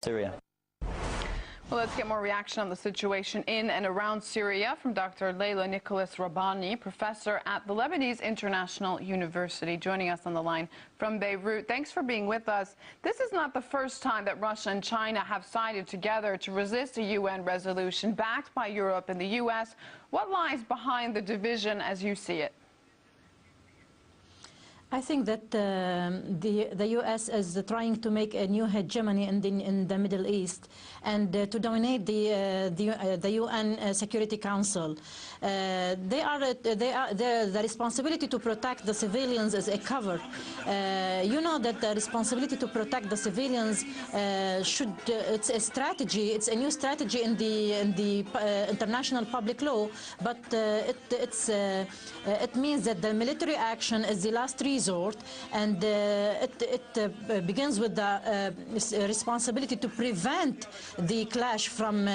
Syria. Well, let's get more reaction on the situation in and around Syria from Dr. Leila Nicolas Rahbany, professor at the Lebanese International University, joining us on the line from Beirut. Thanks for being with us. This is not the first time that Russia and China have sided together to resist a UN resolution backed by Europe and the US. What lies behind the division as you see it? I think that the U.S. is trying to make a new hegemony in the Middle East and to dominate the UN Security Council. The responsibility to protect the civilians is a cover. You know that the responsibility to protect the civilians it's a strategy. It's a new strategy in the international public law, but it means that the military action is the last resort, and it begins with the responsibility to prevent the clash from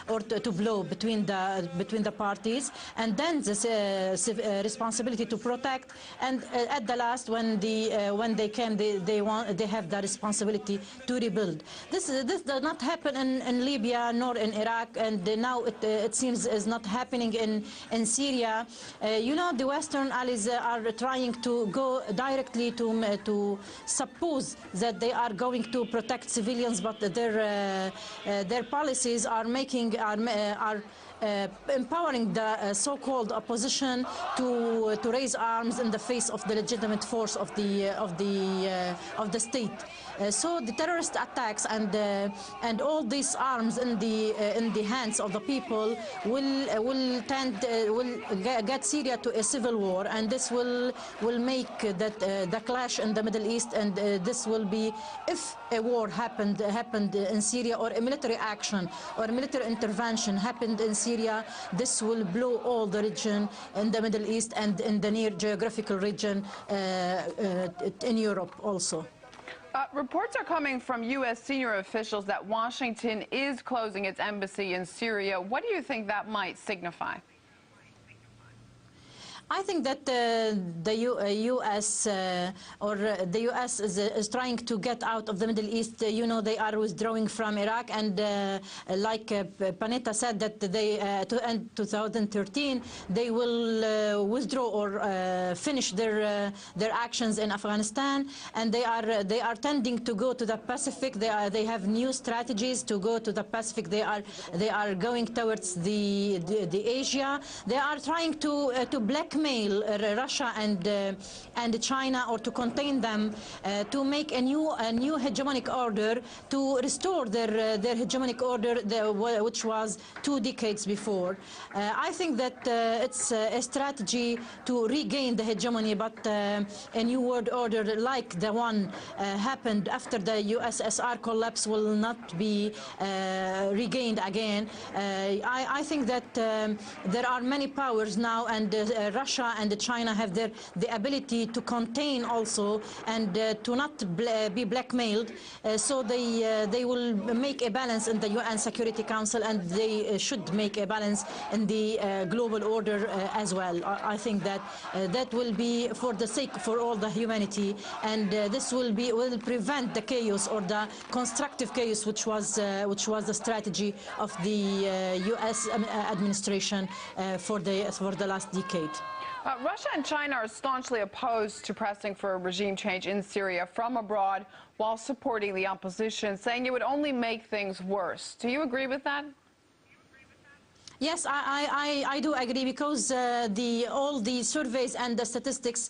or to blow between the parties, and then the responsibility to protect, and at the last, when they can, they have the responsibility to rebuild. This does not happen in Libya nor in Iraq, and now it seems is not happening in Syria. You know, the Western allies are trying to go directly to suppose that they are going to protect civilians, but their policies are empowering the so-called opposition to raise arms in the face of the legitimate force of the state. So the terrorist attacks and all these arms in the hands of the people will get Syria to a civil war, and this will make the clash in the Middle East, and this will be, if a war happened in Syria, or a military action or a military intervention happened in Syria, this will blow all the region in the Middle East and in the near geographical region in Europe also. Reports are coming from U.S. senior officials that Washington is closing its embassy in Syria. What do you think that might signify? I think that the U.S. is trying to get out of the Middle East. You know, they are withdrawing from Iraq, and like Panetta said, that they to end 2013 they will withdraw or finish their actions in Afghanistan, and they are tending to go to the Pacific. They have new strategies to go to the Pacific. They are going towards the Asia. They are trying to blackmail Russia and China, or to contain them, to make a new hegemonic order, to restore their hegemonic order, which was 2 decades before. I think that it's a strategy to regain the hegemony, but a new world order like the one happened after the USSR collapse will not be regained again. I think that there are many powers now, and Russia and China have the ability to contain also, and to not be blackmailed. So they will make a balance in the UN Security Council, and they should make a balance in the global order as well. I think that that will be for the sake for all the humanity, and this will prevent the chaos or the constructive chaos which was the strategy of the US administration for the last decade. Russia and China are staunchly opposed to pressing for a regime change in Syria from abroad, while supporting the opposition, saying it would only make things worse. Do you agree with that? Yes, I do agree, because all the surveys and the statistics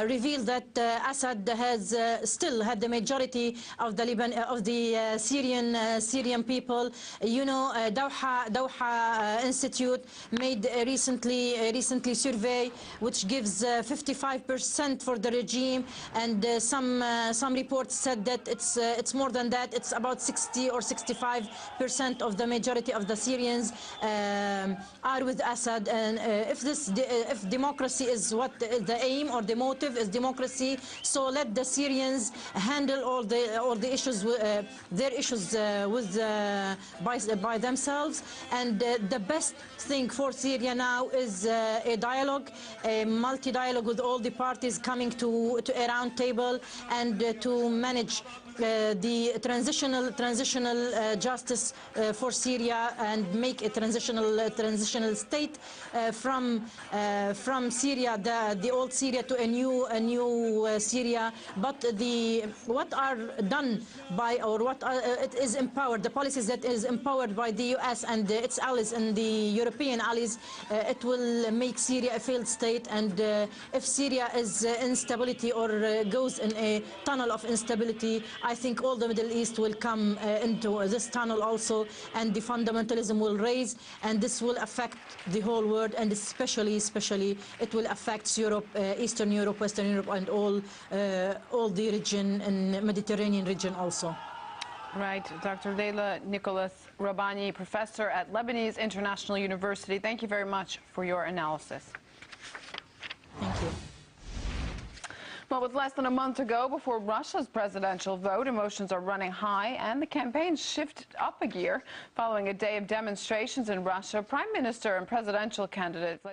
reveal that Assad has still had the majority of the Syrian people. You know, Doha Institute made recently survey which gives 55% for the regime, and some reports said that it's more than that. It's about 60 or 65% of the majority of the Syrians are with Assad. And if democracy is what the aim or the motive is democracy, so let the Syrians handle all the issues, their issues by themselves. And the best thing for Syria now is a dialogue, a multi-dialogue with all the parties coming to a round table, and to manage the transitional justice for Syria and make a transitional state from Syria, the old Syria, to a new Syria. But what are done by, or what it is empowered, the policies that is empowered by the U.S. and its allies and the European allies, it will make Syria a failed state. And if Syria is instability or goes in a tunnel of instability, I think all the Middle East will come into this tunnel also, and the fundamentalism will raise, and this will affect the whole world, and especially it will affect Europe, Eastern Europe, Western Europe, and all the region and Mediterranean region also. Right. Dr. Leila Nicolas Rahbany, professor at Lebanese International University, thank you very much for your analysis. Thank you. Well, with less than a month to go before Russia's presidential vote, emotions are running high and the campaign shifted up a gear following a day of demonstrations in Russia. Prime Minister and presidential candidate